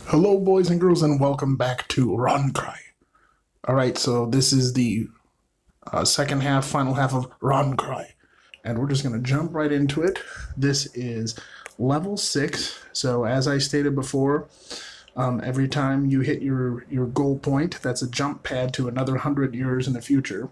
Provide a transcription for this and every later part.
Hello, boys and girls, and welcome back to RonCry. All right, so this is the second half, final half of RonCry, and we're just gonna jump right into it. This is level 6. So as I stated before, every time you hit your goal point, that's a jump pad to another 100 years in the future.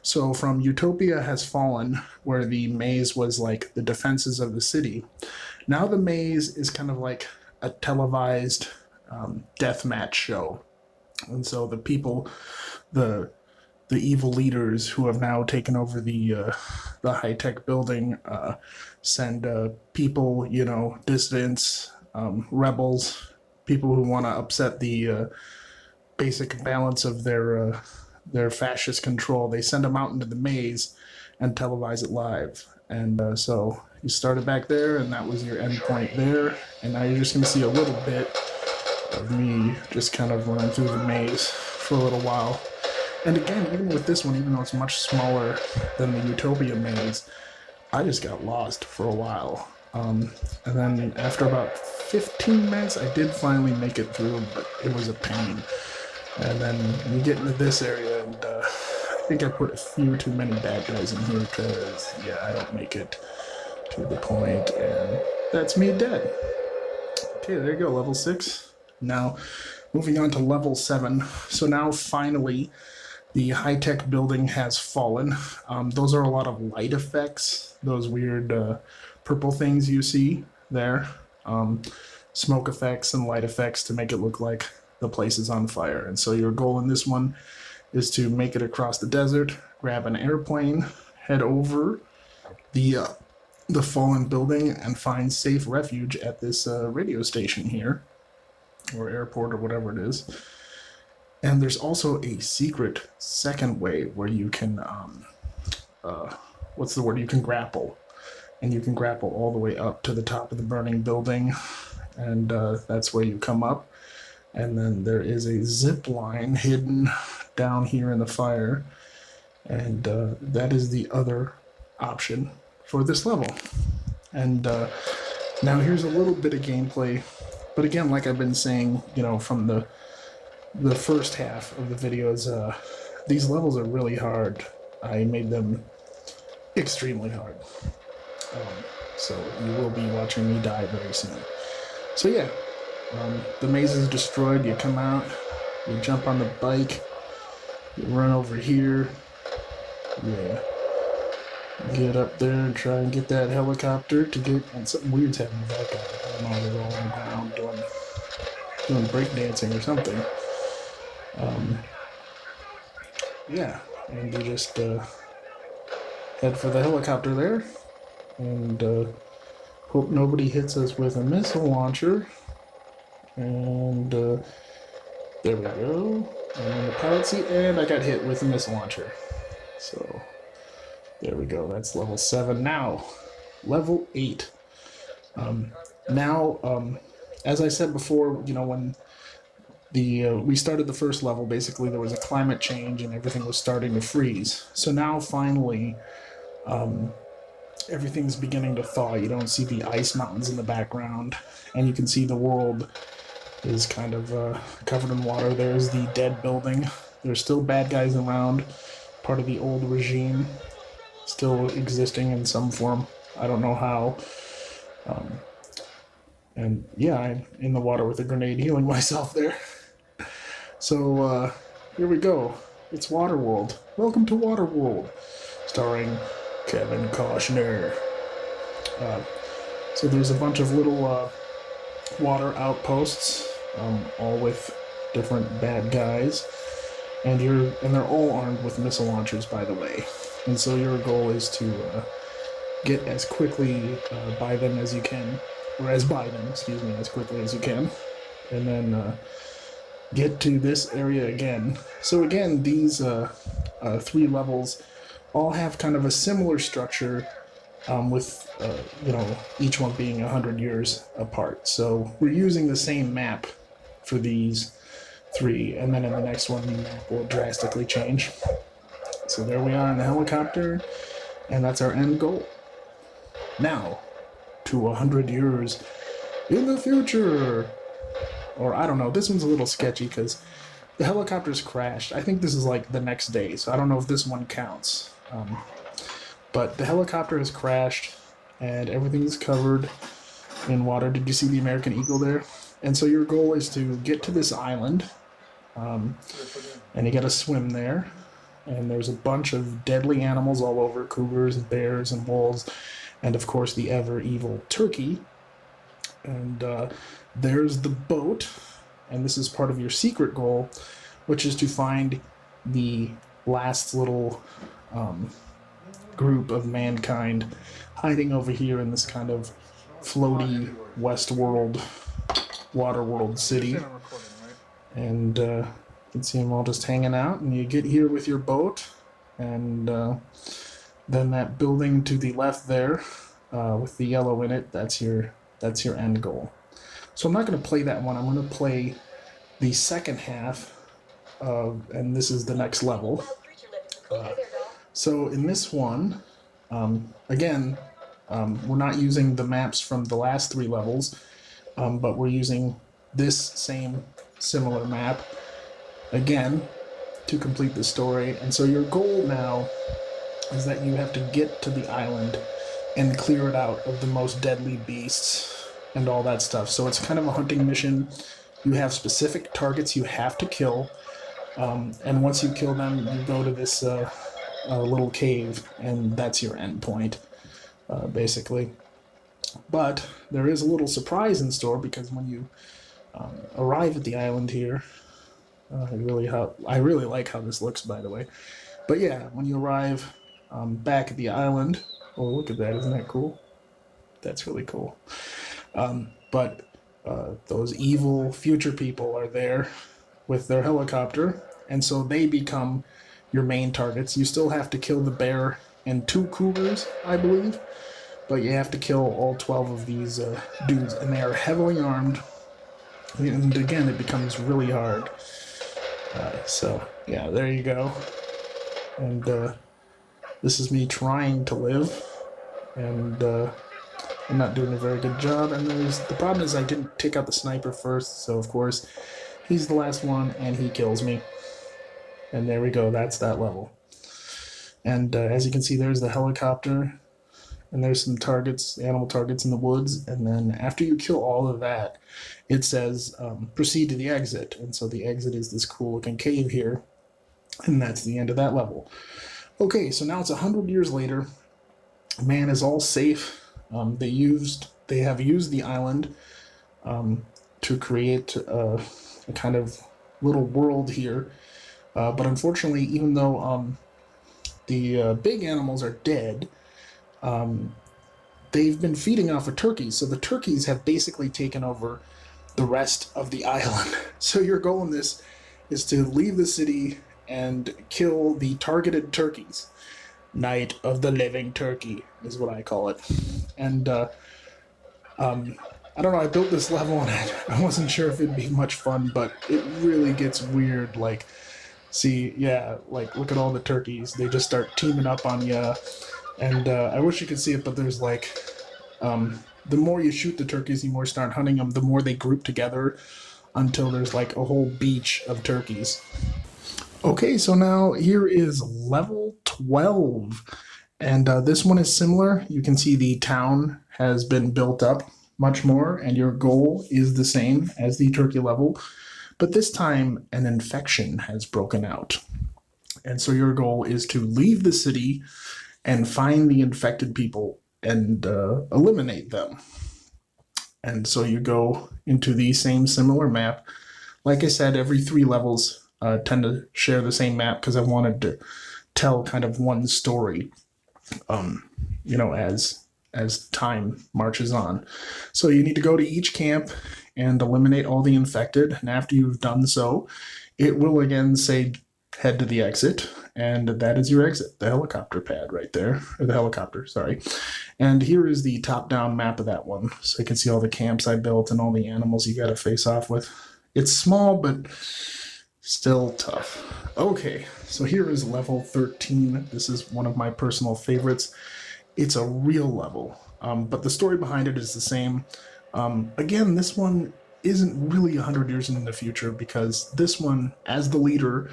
So from Utopia Has Fallen, where the maze was like the defenses of the city, now the maze is kind of like a televised death match show. And so the people, the the evil leaders who have now taken over the high tech building, send people, dissidents, rebels, people who want to upset the basic balance of their fascist control. They send them out into the maze and televise it live. And so you started back there, and that was your end point there. And now you're just going to see a little bit of me just kind of running through the maze for a little while. And again, even with this one, even though it's much smaller than the Utopia maze, I just got lost for a while. And then after about 15 minutes, I did finally make it through, but it was a pain. And then you get into this area, and I think I put a few too many bad guys in here because, yeah, I don't make it to the point, and that's me dead. Okay, there you go, level 6. Now, moving on to level 7. So now, finally, the high-tech building has fallen. Those are a lot of light effects, those weird purple things you see there. Smoke effects and light effects to make it look like the place is on fire. And so your goal in this one is to make it across the desert, grab an airplane, head over the fallen building, and find safe refuge at this radio station here, or airport, or whatever it is. And there's also a secret second way where you can, what's the word? You can grapple. And you can grapple all the way up to the top of the burning building. And that's where you come up. And then there is a zip line hidden down here in the fire. And that is the other option for this level. And now here's a little bit of gameplay. But again, like I've been saying, from the first half of the videos, these levels are really hard. I made them extremely hard. So you will be watching me die very soon. So yeah, the maze is destroyed. You come out, you jump on the bike, you run over here, yeah, get up there and try and get that helicopter to get, and something weird's happening with that guy. I don't know, they're all on the ground doing breakdancing or something. Yeah, and you just head for the helicopter there, and hope nobody hits us with a missile launcher. And there we go. And in the pilot seat, and I got hit with a missile launcher. So there we go. That's level 7. Now, level 8. As I said before, when we started the first level, basically there was a climate change and everything was starting to freeze. So now finally, everything's beginning to thaw. You don't see the ice mountains in the background, and you can see the world is kind of covered in water. There's the dead building. There's still bad guys around, part of the old regime, still existing in some form. I don't know how. And yeah, I'm in the water with a grenade healing myself there. So here we go. It's Waterworld. Welcome to Waterworld, starring Kevin Costner. So there's a bunch of little water outposts, all with different bad guys, and they're all armed with missile launchers, by the way. And so your goal is to get as quickly by them as you can, or as quickly as you can, and then get to this area again. So again, these 3 levels all have kind of a similar structure, with each one being 100 years apart. So we're using the same map for these 3, and then in the next one the map will drastically change. So there we are in the helicopter, and that's our end goal. Now, to 100 years in the future. or I don't know. This one's a little sketchy because the helicopter's crashed. I think this is like the next day, so I don't know if this one counts. But the helicopter has crashed, and everything's covered in water. Did you see the American Eagle there? And so your goal is to get to this island, and you got to swim there. And there's a bunch of deadly animals all over, cougars and bears and wolves, and of course the ever evil turkey. And there's the boat, and this is part of your secret goal, which is to find the last little group of mankind hiding over here in this kind of floaty Westworld, Waterworld city. And you can see them all just hanging out, and you get here with your boat, and then that building to the left there with the yellow in it, that's your end goal. So I'm not going to play that one. I'm going to play the second half, and this is the next level. So in this one, again, we're not using the maps from the last 3 levels, but we're using this same similar map again to complete the story. And so your goal now is that you have to get to the island and clear it out of the most deadly beasts and all that stuff. So it's kind of a hunting mission. You have specific targets you have to kill, and once you kill them, you go to this little cave, and that's your end point, basically. But there is a little surprise in store, because when you arrive at the island here, I really like how this looks, by the way. But yeah, when you arrive back at the island, oh, look at that, isn't that cool? That's really cool. But those evil future people are there with their helicopter, and so they become your main targets. You still have to kill the bear and 2 cougars, I believe, but you have to kill all 12 of these dudes, and they are heavily armed, and again, it becomes really hard. So, yeah, there you go. And this is me trying to live, and I'm not doing a very good job. And the problem is I didn't take out the sniper first, so of course he's the last one, and he kills me. And there we go, that's that level. And as you can see, there's the helicopter, and there's some targets, animal targets in the woods, and then after you kill all of that, it says proceed to the exit. And so the exit is this cool looking cave here, and that's the end of that level. Okay, so now it's 100 years later. Man is all safe. They have used the island to create a kind of little world here, but unfortunately, even though the big animals are dead, they've been feeding off of turkeys, so the turkeys have basically taken over the rest of the island. So your goal in this is to leave the city and kill the targeted turkeys. Night of the Living Turkey is what I call it. And I don't know, I built this level and I wasn't sure if it'd be much fun, but it really gets weird. Like, see, yeah, like, look at all the turkeys. They just start teaming up on you. And I wish you could see it, but there's like, the more you shoot the turkeys, the more you start hunting them, the more they group together until there's like a whole beach of turkeys. Okay, so now here is level 12, and this one is similar. You can see the town has been built up much more, and your goal is the same as the turkey level, but this time an infection has broken out. And so your goal is to leave the city and find the infected people and eliminate them. And so you go into the same similar map. Like I said, every 3 levels tend to share the same map because I wanted to tell kind of one story, you know, as time marches on. So you need to go to each camp and eliminate all the infected, and after you've done so, it will again say head to the exit, and that is your exit, the helicopter pad right there, or the helicopter, sorry. And here is the top-down map of that one, so you can see all the camps I built and all the animals you got to face off with. It's small, but still tough. Okay, so here is level 13. This is one of my personal favorites. It's a real level, but the story behind it is the same. Again, this one isn't really 100 years in the future, because this one, as the leader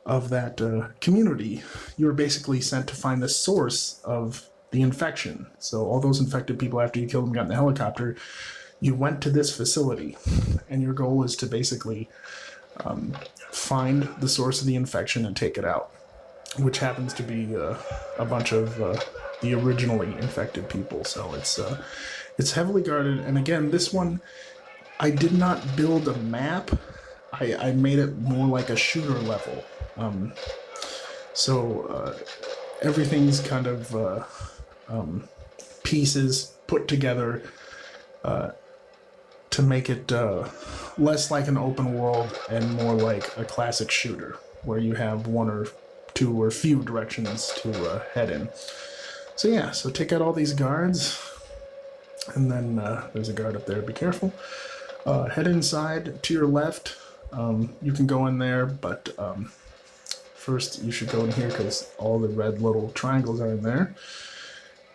of that community, you were basically sent to find the source of the infection. So all those infected people, after you killed them, got in the helicopter, you went to this facility, and your goal is to basically find the source of the infection and take it out, which happens to be a bunch of the originally infected people. So it's heavily guarded. And again, this one, I did not build a map. I made it more like a shooter level. So everything's kind of pieces put together to make it less like an open world and more like a classic shooter, where you have one or two or few directions to head in. So yeah, so take out all these guards, and then there's a guard up there, be careful. Head inside to your left. You can go in there, but first you should go in here because all the red little triangles are in there.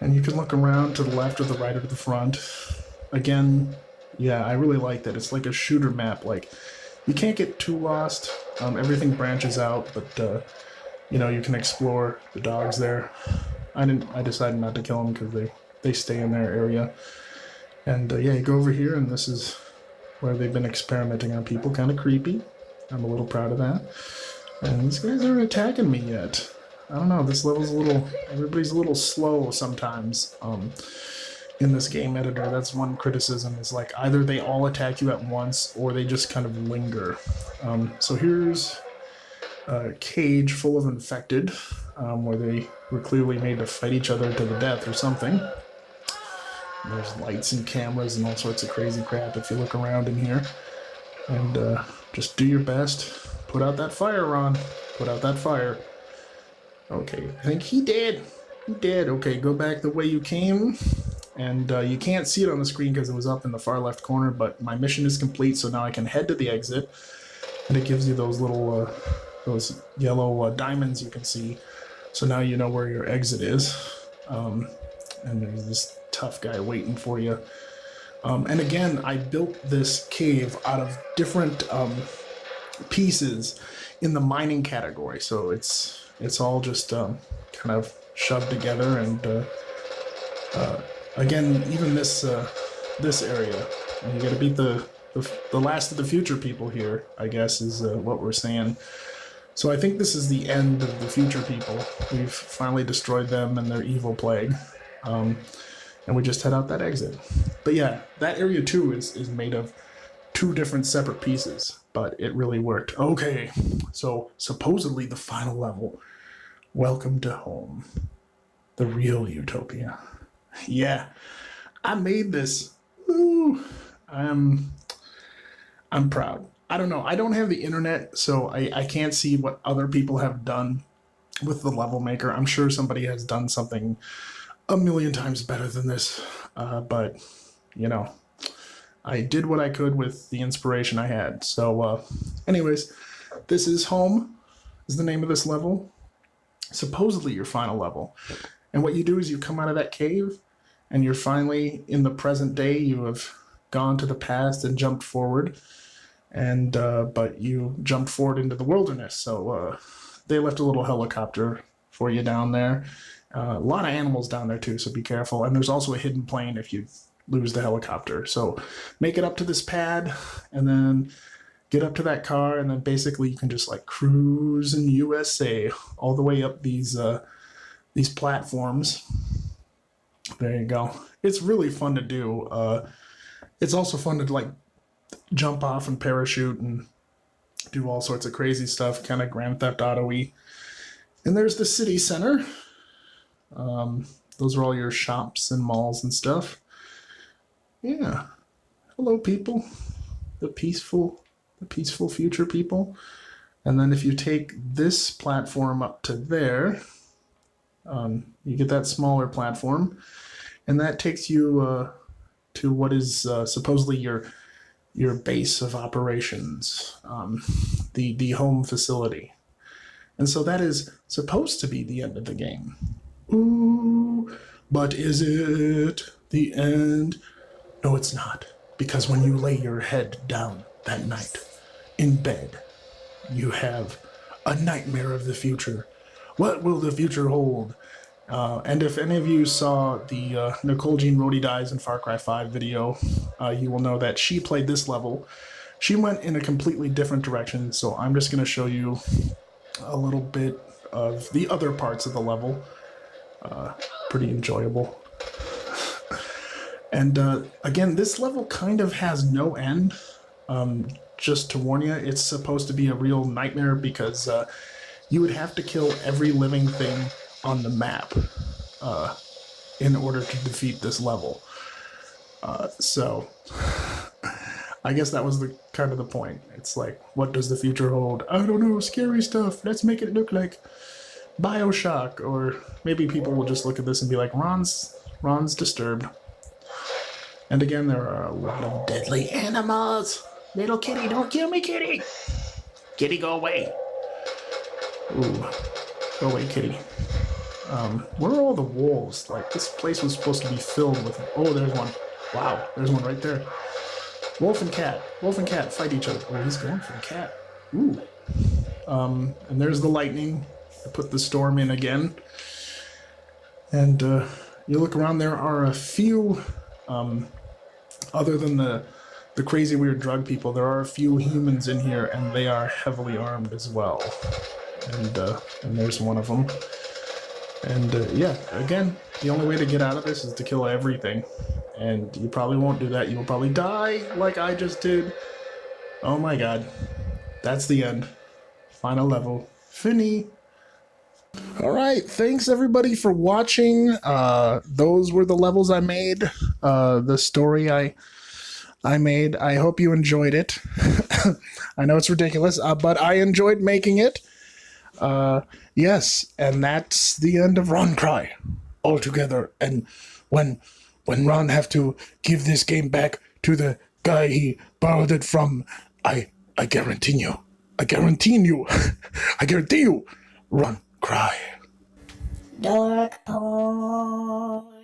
And you can look around to the left or the right or to the front. Again, yeah, I really like that. It's like a shooter map. Like, you can't get too lost. Everything branches out, but you know, you can explore the dogs there. I decided not to kill them because they stay in their area. And yeah, you go over here, and this is where they've been experimenting on people. Kind of creepy. I'm a little proud of that. And these guys aren't attacking me yet. I don't know, this level's everybody's a little slow sometimes in this game editor. That's one criticism, is like either they all attack you at once or they just kind of linger. So here's a cage full of infected, where they were clearly made to fight each other to the death or something. And there's lights and cameras and all sorts of crazy crap if you look around in here. And just do your best. Put out that fire, Ron. Put out that fire. Okay, I think he did. He did. Okay, go back the way you came. And you can't see it on the screen because it was up in the far left corner, but my mission is complete, so now I can head to the exit. And it gives you those little, those yellow diamonds you can see. So now you know where your exit is. And there's this tough guy waiting for you. And again, I built this cave out of different pieces in the mining category. So it's all just kind of shoved together, and again, even this area, and you got to beat the last of the future people here, I guess, is what we're saying. So I think this is the end of the future people. We've finally destroyed them and their evil plague, and we just head out that exit. But yeah, that area too is made of two different separate pieces, but it really worked. Okay, so supposedly the final level. Welcome to home. The real utopia. Yeah, I made this. Ooh, I'm proud. I don't know. I don't have the internet, so I can't see what other people have done with the level maker. I'm sure somebody has done something a million times better than this, but, you know, I did what I could with the inspiration I had. So, anyways, this is Home, is the name of this level. Supposedly your final level. And what you do is you come out of that cave, and you're finally in the present day. You have gone to the past and jumped forward, and but you jumped forward into the wilderness. So they left a little helicopter for you down there. A lot of animals down there too, so be careful. And there's also a hidden plane if you lose the helicopter. So make it up to this pad, and then get up to that car, and then basically you can just like cruise in USA all the way up these platforms. There you go. It's really fun to do. It's also fun to like jump off and parachute and do all sorts of crazy stuff, kind of Grand Theft Auto-y. And there's the city center. Those are all your shops and malls and stuff. Yeah. Hello, people. The peaceful future people. And then if you take this platform up to there, you get that smaller platform, and that takes you to what is supposedly your base of operations, the home facility. And so that is supposed to be the end of the game. Ooh, but is it the end? No, it's not. Because when you lay your head down that night in bed, you have a nightmare of the future. What will the future hold? And if any of you saw the Nicole Jean Rhodey Dies in Far Cry 5 video, you will know that she played this level. She went in a completely different direction, so I'm just going to show you a little bit of the other parts of the level. Pretty enjoyable. And again, this level kind of has no end. Just to warn you, it's supposed to be a real nightmare because you would have to kill every living thing on the map in order to defeat this level. So I guess that was the kind of the point. It's like, what does the future hold? I don't know, scary stuff. Let's make it look like BioShock. Or maybe people will just look at this and be like, Ron's disturbed. And again, there are a lot of deadly animals. Little kitty, don't kill me, kitty. Kitty, go away. Ooh, go away, kitty. Where are all the wolves? Like, this place was supposed to be filled with... Oh, there's one. Wow, there's one right there. Wolf and cat. Wolf and cat fight each other. Oh, he's going for the cat. Ooh. And there's the lightning. I put the storm in again. And you look around, there are a few... other than the crazy weird drug people, there are a few humans in here, and they are heavily armed as well. And there's one of them. And yeah, again, the only way to get out of this is to kill everything. And you probably won't do that. You will probably die like I just did. Oh my god. That's the end. Final level. Fini. Alright, thanks everybody for watching. Those were the levels I made. The story I made. I hope you enjoyed it. I know it's ridiculous, but I enjoyed making it. Yes, and that's the end of RonCry altogether. And when Ron have to give this game back to the guy he borrowed it from, I guarantee you, I guarantee you, RonCry. Dark porn.